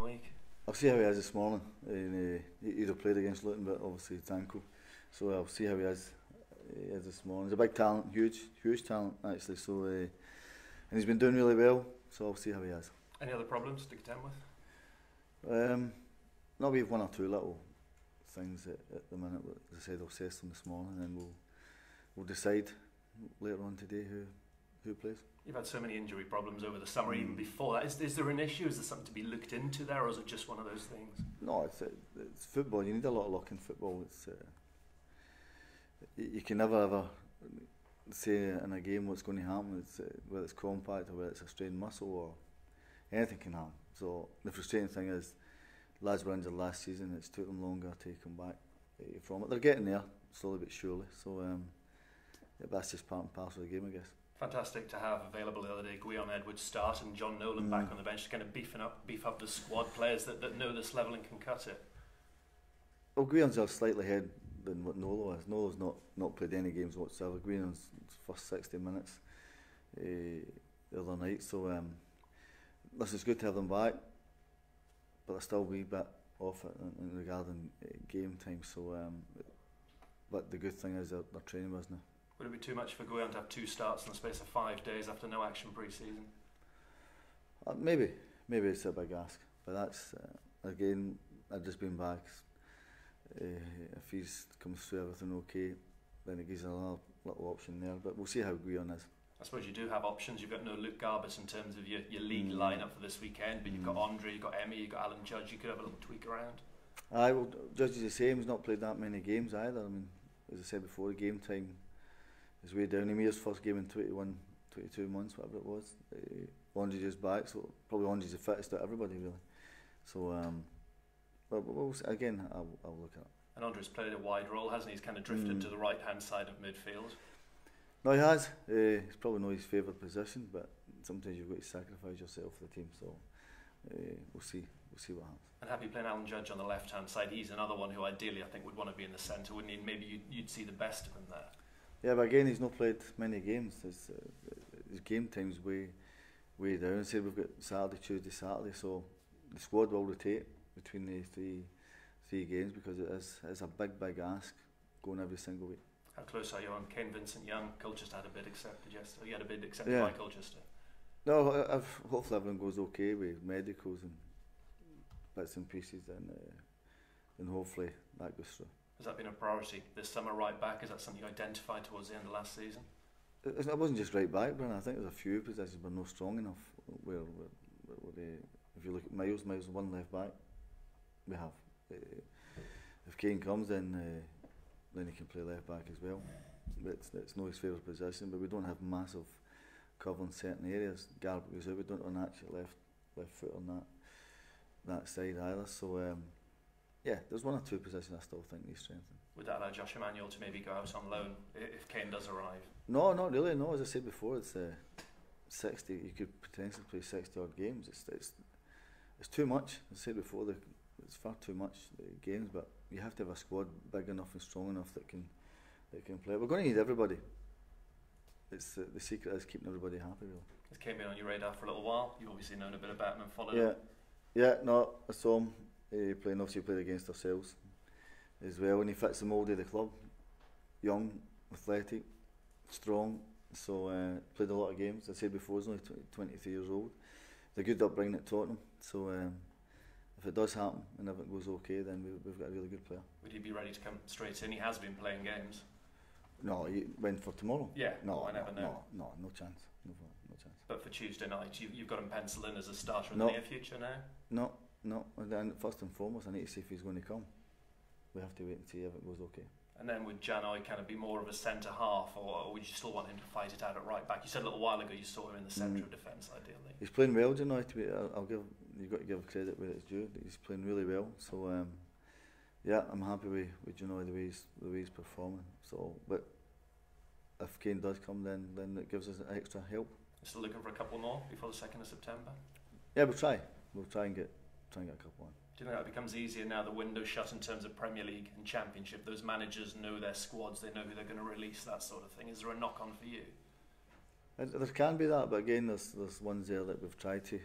week? I'll see how he is this morning. He'd have played against Luton, but obviously it's ankle. So I'll see how he is this morning. He's a big talent, huge talent actually. So and he's been doing really well. So I'll see how he is. Any other problems to contend with? No, we have one or two little things at the minute. As I said, I'll assess them this morning, and then we'll decide later on today who plays. You've had so many injury problems over the summer, even before that. Is there an issue? Is there something to be looked into there, or is it just one of those things? No, it's football. You need a lot of luck in football. It's you can never ever say in a game what's going to happen. Whether it's compact or whether it's a strained muscle or anything can happen. So the frustrating thing is, lads were injured last season. It's took them longer to come back from it. They're getting there slowly but surely. So that's just part and parcel of the game, I guess. Fantastic to have available the other day. Gwion Edwards start and John Nolan back on the bench to kind of beef up the squad, players that know this level and can cut it. Well, Gwion's are slightly ahead than what Nolo is. Nolo's not played any games whatsoever. Gwion's first 60 minutes the other night, so this is good to have them back, but they're still a wee bit off it in regarding game time. So, but the good thing is they're training with us now. Would it be too much for Gwion to have 2 starts in the space of 5 days after no action pre-season? Maybe it's a big ask, but that's again, I've just been back. If he's comes through everything okay, then it gives another little option there. But we'll see how Gwion is. I suppose you do have options. You've got no Luke Garbus in terms of your league lineup for this weekend, but you've got Andre, you've got Emmy, you've got Alan Judge. You could have a little tweak around. Well, Judge is the same. He's not played that many games either. I mean, as I said before, the game time is way down. He made his first game in 21, 22 months, whatever it was. Andre's just back, so probably Andre's the fittest out of everybody, really. So, but we'll see. Again, I'll look at it. And Andre's played a wide role, hasn't he? He's kind of drifted to the right-hand side of midfield. No, he has. It's probably not his favoured position, but sometimes you've got to sacrifice yourself for the team. So we'll see what happens. And happy playing Alan Judge on the left-hand side. He's another one who ideally I think would want to be in the centre, wouldn't he? Maybe you'd see the best of him there. Yeah, but again, he's not played many games. His game time's way down. Say we've got Saturday, Tuesday, Saturday, so the squad will rotate between the three games because it's a big ask going every single week. How close are you on Kane Vincent-Young? Colchester had a bid accepted yesterday. You had a bid accepted by Colchester. No, hopefully everything goes okay with medicals and bits and pieces, and hopefully that goes through. Has that been a priority this summer, right back? Is that something you identified towards the end of last season? It wasn't just right back, Brian. I think there's a few positions were not strong enough. Where if you look at Miles one left back. We have. If Kane comes, then he can play left back as well. But it's not his favourite position. But we don't have massive cover in certain areas. Garbutt goes out. We don't have an actual left foot on that side either. So. Yeah, there's one or two positions I still think need strengthening. Would that allow Josh Emmanuel to maybe go out on loan if Kane does arrive? No, not really. No, as I said before, it's 60. You could potentially play 60 odd games. It's too much. As I said before, it's far too much games. But you have to have a squad big enough and strong enough that can play. We're going to need everybody. It's the secret is keeping everybody happy. Really. Has Kane been on your radar for a little while? You've obviously known a bit about him and followed him. Yeah. No, I saw him. Obviously played against ourselves as well, and he fits the mould of the club. Young, athletic, strong, so played a lot of games. As I said before, he's only 23 years old. It's a good upbringing at Tottenham, so if it does happen and if it goes okay, then we've got a really good player. Would he be ready to come straight in? He has been playing games. No, he went for tomorrow? Yeah, no, I never know. No chance. No chance. But for Tuesday night, you've got him penciled in as a starter in the near future now? No, and first and foremost, I need to see if he's going to come. We have to wait and see if it goes okay. And then would Janoi kind of be more of a centre half, or would you still want him to fight it out at right back? You said a little while ago you saw him in the centre of defence, ideally. He's playing well, Janoi. You've got to give credit where it's due. He's playing really well. So yeah, I'm happy with Janoi the way he's performing. So, but if Kane does come, then it gives us extra help. You're still looking for a couple more before the 2nd of September? Yeah, we'll try. We'll try and get a couple on. Do you think that becomes easier now the window's shut in terms of Premier League and Championship? Those managers know their squads, they know who they're going to release, that sort of thing. Is there a knock on for you? There can be that, but again, there's ones there that we've tried to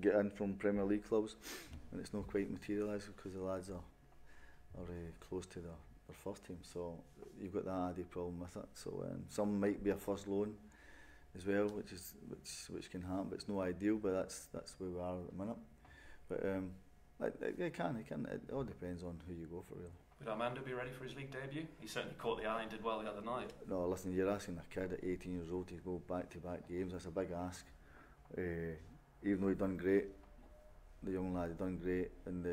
get in from Premier League clubs, and it's not quite materialised because the lads are close to their first team. So you've got that added problem with it. So some might be a first loan as well, which can happen, but it's no ideal. But that's where we are at the minute. But it can. It all depends on who you go for, really. Would Armando be ready for his league debut? He certainly caught the eye and did well the other night. No, listen, you're asking a kid at 18 years old to go back-to-back games. That's a big ask. Even though he done great, the young lad had done great, and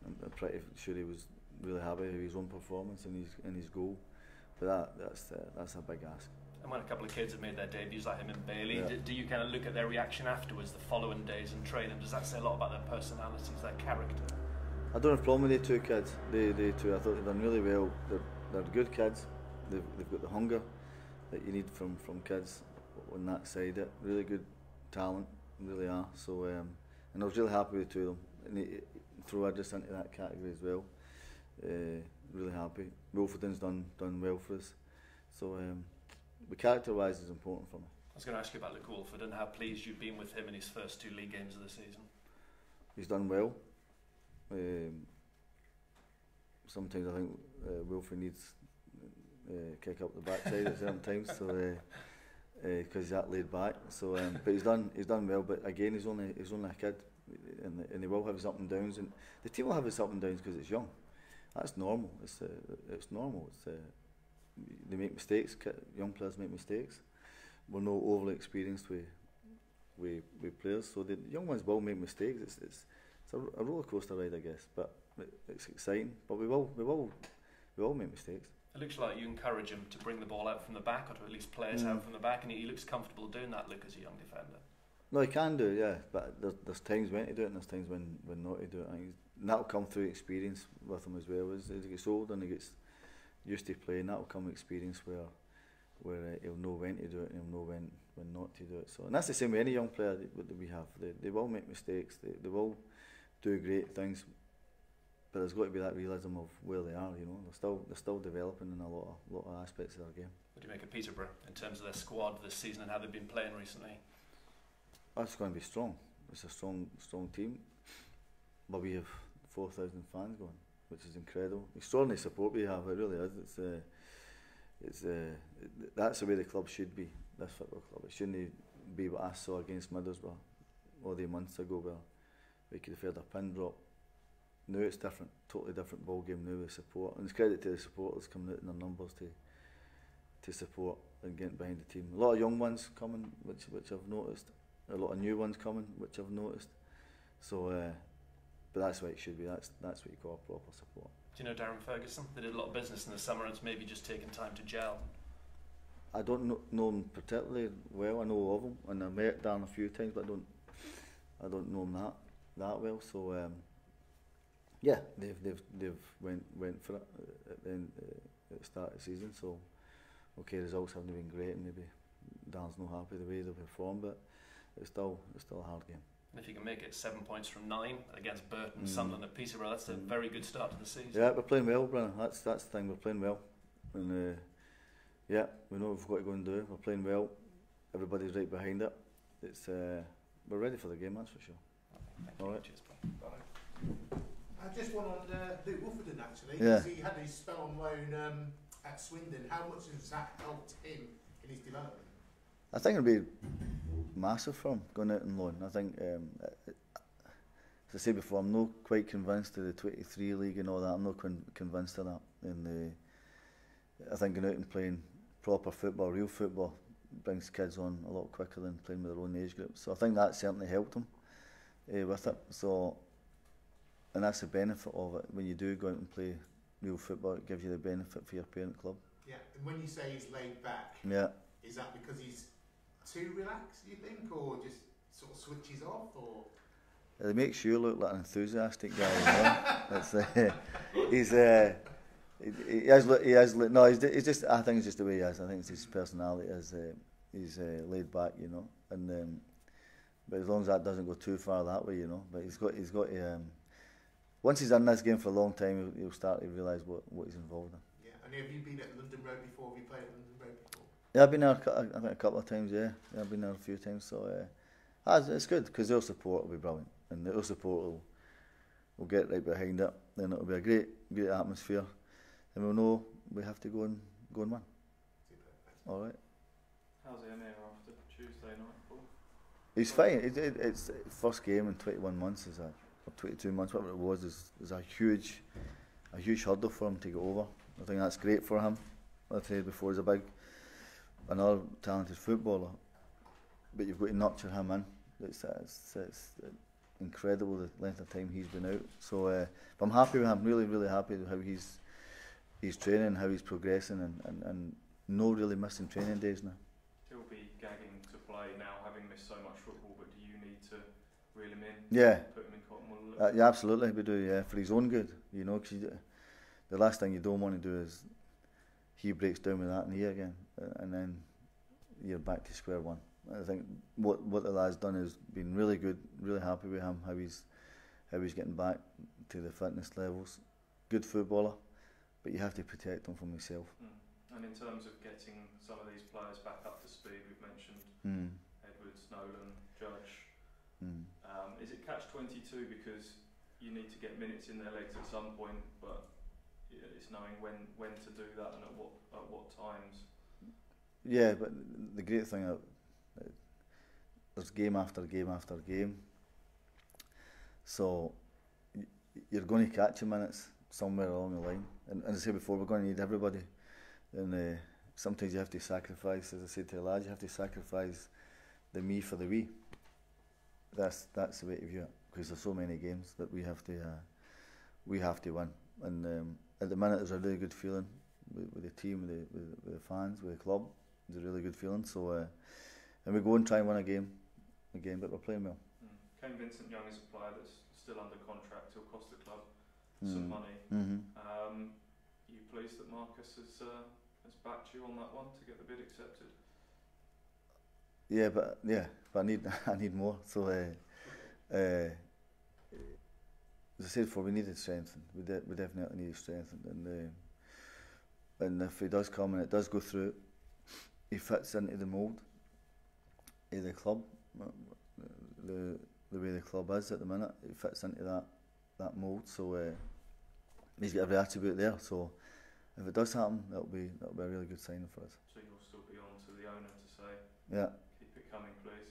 I'm pretty sure he was really happy with his own performance and his goal. But that's a big ask. And when a couple of kids have made their debuts, like him and Bailey, Yeah. do you kind of look at their reaction afterwards, the following days in training? Does that say a lot about their personalities, their character? I don't have a problem with the two kids. They two, I thought they've done really well. They're good kids. They've got the hunger that you need from kids on that side. Really good talent, really are. So and I was really happy with the two of them. And throw Idris into that category as well. Really happy. Wilfredon's done well for us. So but character-wise is important for me. I was going to ask you about Luke Wolford and how pleased you've been with him in his first 2 league games of the season. He's done well. Sometimes I think Wilfred needs kick up the backside at certain times, so because he's that laid back. So, but he's done well. But again, he's only a kid, and he will have his up and downs, and the team will have his up and downs because it's young. That's normal. It's normal. They make mistakes. Young players make mistakes. We're not overly experienced with players, so the young ones will make mistakes. It's a roller coaster ride, I guess, but it's exciting. But we will make mistakes. It looks like you encourage him to bring the ball out from the back, or to at least play us out from the back, and he looks comfortable doing that, Luke, as a young defender. No, he can do, yeah, but there's times when to do it and there's times when not to do it. And that'll come through experience with him as well. As he gets older and he gets used to playing, that'll come experience where he'll know when to do it and he'll know when not to do it. So, and that's the same with any young player that we have. They will make mistakes. They will do great things, but there's got to be that realism of where they are. You know, they're still developing in a lot of aspects of their game. What do you make of Peterborough in terms of their squad this season and how they've been playing recently? That's going to be strong. It's a strong team, but we have 4,000 fans going, which is incredible. Extraordinary support we have. It really is. That's the way the club should be. This football club. It shouldn't be what I saw against Middlesbrough all the months ago, where we could have heard a pin drop. Now it's different, totally different ball game now with support, and it's credit to the supporters coming out in their numbers to support and getting behind the team. A lot of young ones coming, which I've noticed. A lot of new ones coming, which I've noticed. So, but that's what it should be. That's what you call proper support. Do you know Darren Ferguson? They did a lot of business in the summer, and it's maybe just taken time to gel. I don't know him particularly well. I know of him, and I met Darren a few times, but I don't know him that well. So, yeah, they've went for it at the start of the season. So, okay, results haven't been great, and maybe Darren's not happy the way they performed, but it's still a hard game. And if you can make it 7 points from 9 against Burton, Sunderland and Peterborough, that's a very good start to the season. Yeah, we're playing well, Brennan. That's the thing, we're playing well. And yeah, we know what we've got to go and do. We're playing well. Everybody's right behind it. It's we're ready for the game, that's for sure. Thank All you. right. Cheers, Paul. Just one on Luke Wolford actually. Yeah. He had his spell on loan at Swindon. How much has that helped him in his development? I think it'll be massive for him going out on loan. I think, as I said before, I'm not quite convinced of the 23 league and all that. I'm not convinced of that. And I think going out and playing proper football, real football, brings kids on a lot quicker than playing with their own age group. So I think that certainly helped him with it. So, and that's the benefit of it. When you do go out and play real football, it gives you the benefit for your parent club. Yeah, and when you say he's laid back, yeah, is that because he's too relaxed, you think, or just sort of switches off, or? It makes you look like an enthusiastic guy. You know? He's just. I think it's just the way he is. I think it's his personality. He's laid back, you know. And but as long as that doesn't go too far that way, you know. But he's got. Once he's in this game for a long time, he'll start to realise what he's involved in. Yeah, and have you been at London Road before? Have you played at London Road before? Yeah, I've been there I think a couple of times. Yeah, I've been there a few times. So It's good because their support will be brilliant, and their support will get right behind it. Then it'll be a great atmosphere, and we'll know we have to go and win. All right. How's Emir after Tuesday night, Paul? He's fine. It's first game in 21 months, or 22 months, whatever it was, is a huge hurdle for him to get over. I think that's great for him. Like I said before, he's another talented footballer, but you've got to nurture him in. It's incredible the length of time he's been out. So but I'm happy with him. Really happy with how he's training, how he's progressing, and no really missing training days now. He'll be gagging to play now, having missed so much football. But do you need to reel him in? Yeah. Put him in cotton wool? Yeah, absolutely, we do. Yeah, for his own good, you know. Cause the last thing you don't want to do is he breaks down with that knee again, and then you're back to square one. I think what the lad's done is been really good. Really happy with him, how he's getting back to the fitness levels. Good footballer, but you have to protect him from himself. And in terms of getting some of these players back up to speed, we've mentioned Edwards, Nolan, Judge. Is it catch-22 because you need to get minutes in their legs at some point, but it's knowing when to do that and at what times? Yeah, but the great thing there's game after game after game, so you're going to catch your minutes somewhere along the line. And as I said before, we're going to need everybody. And sometimes you have to sacrifice, as I said to the lads, you have to sacrifice the me for the we. That's the way to view it, because there's so many games that we have to win. And at the minute, there's a really good feeling with the team, with the fans, with the club. There's a really good feeling. So, and we go and try and win a game again, but we're playing well. Kane Vincent-Young is a player that's still under contract. He'll cost the club some money. Are you pleased that Marcus has backed you on that one to get the bid accepted? Yeah, but I need more. So as I said before, we needed strengthened. We definitely needed strengthened, and if he does come and it does go through, he fits into the mould of the club. The way the club is at the minute, it fits into that mould. So he's got every attribute there. So if it does happen, that'll be a really good sign for us. So you'll still be on to the owner to say, yeah, keep it coming, please.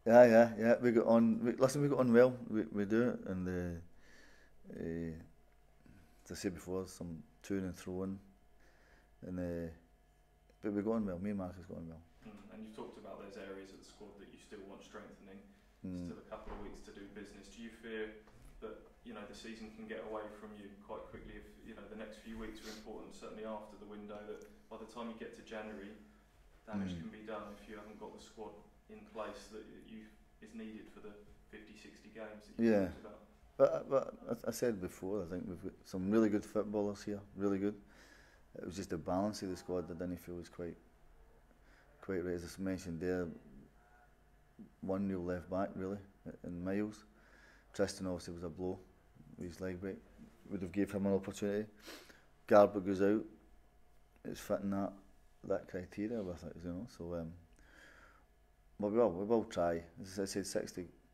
Yeah. We got on. We got on well. We do it, and as I said before, some toing and throwing, and but we got on well. Me and Marcus got on well. And you've talked about those areas of the squad that you still want strengthening. Still a couple of weeks to do business. Do you fear that the season can get away from you quite quickly if the next few weeks are important, certainly after the window, that by the time you get to January, damage can be done if you haven't got the squad in place that is needed for the 50-60 games that you talked about? But I said before, I think we've got some really good footballers here, really good. It was just the balance of the squad that I didn't feel was quite right. As I mentioned there, one new left back really, in Miles. Tristan obviously was a blow with his leg break. Would have gave him an opportunity. Garber goes out. It's fitting that criteria with it, So, but we will try. As I said,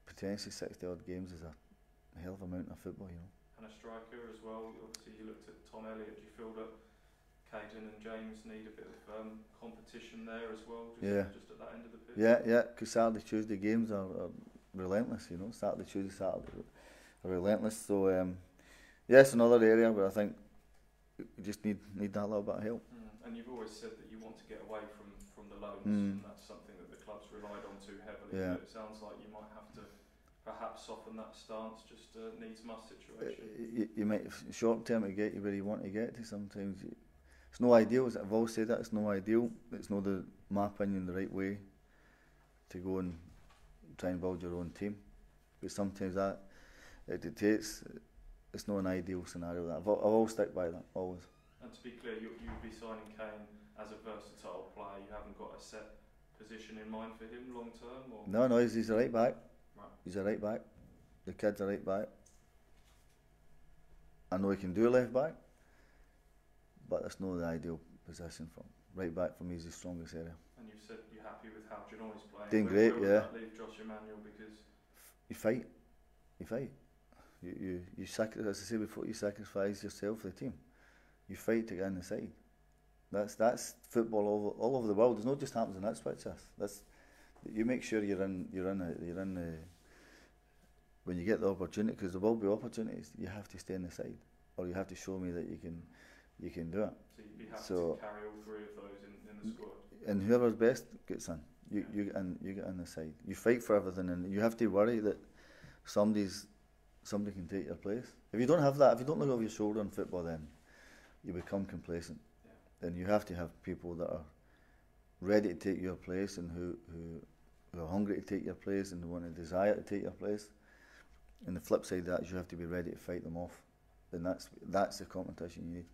potentially 60 odd games is a hell of a amount of football, And a striker as well. Obviously, you looked at Tom Elliott. Do you feel that Caden and James need a bit of competition there as well? Just at that end of the pitch? Yeah. Because Saturday, Tuesday games are relentless. Saturday, Tuesday are relentless. So, it's another area where I think we just need that little bit of help. And you've always said that you want to get away from the loans, and that's something that the club's relied on too heavily. Yeah. It sounds like you might have to perhaps soften that stance, just a needs-must situation. You might, short term, to get you where you want to get to. Sometimes it's no ideal. As I've always said, that it's no ideal. It's not my opinion, the right way to go and try and build your own team. But sometimes that it dictates. It's not an ideal scenario. That I've always stick by that, always. And to be clear, you'd be signing Kane as a versatile player. You haven't got a set position in mind for him long term, or no, he's a right back. Right. He's a right back. The kid's a right back. I know he can do a left back, but it's not the ideal position for him. right back for me is the strongest area. And you've said you're happy with how Genoy's playing. Doing Where great, would yeah. that leave Josh Emmanuel? Because You fight. You as I said before, you sacrifice yourself for the team. You fight to get in the side. That's football all over the world. It's not just happens in Ipswich. That's you make sure you're in when you get the opportunity, because there will be opportunities. You have to stay in the side, or you have to show me that you can do it. So you'd be happy to carry all three of those in the squad. And whoever's best gets in. You get in the side. You fight for everything, and you have to worry that somebody can take your place. If you don't have that, if you don't look over your shoulder in football, then you become complacent. Yeah. And you have to have people that are ready to take your place, and who are hungry to take your place, and who want a desire to take your place. And the flip side of that is you have to be ready to fight them off. And that's the competition you need.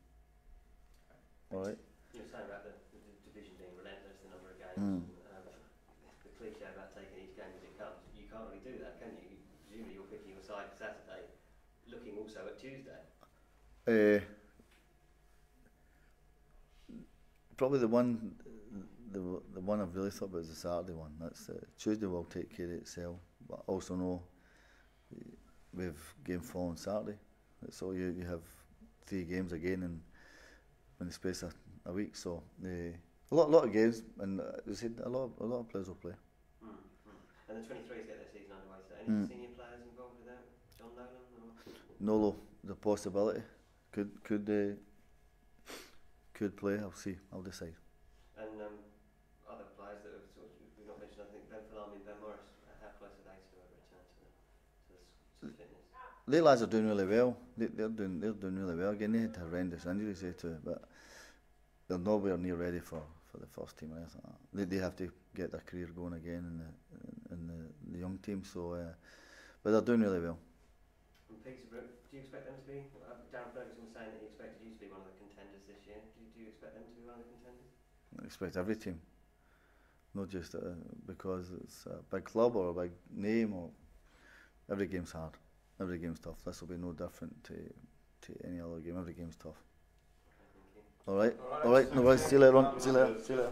All right. You were saying about the division being relentless, the number of games. The cliche about taking each game as it comes. You can't really do that, can you? Presumably you're picking your side for Saturday, looking also at Tuesday. Probably the one I've really thought about is the Saturday one. That's Tuesday will take care of itself, but also know we have game 4 on Saturday. So you have 3 games again in the space of a week. So a lot of games, and as I said, a lot of players will play. And the 23s get their season underway. So any senior players involved with that? John Nolan or Nolo, the possibility could play. I'll see. I'll decide. And other players that have sort of, we've not mentioned. I think Ben Falami and Ben Morris. How close are they to a return to fitness? The lads are doing really well. They're doing really well. Again, they had horrendous injuries too, but they're nowhere near ready for the first team or anything like that. They have to get their career going again in the young team. So, but they're doing really well. And Peterborough, do you expect them to be? Darren Ferguson was saying that he expected you to be one of the contenders this year. Do you expect them to be one of the contenders? I expect every team, not just because it's a big club or a big name. Or every game's hard. Every game's tough. This will be no different to any other game. Every game's tough. Okay, thank you. All right. No worries. See you later on. See you later.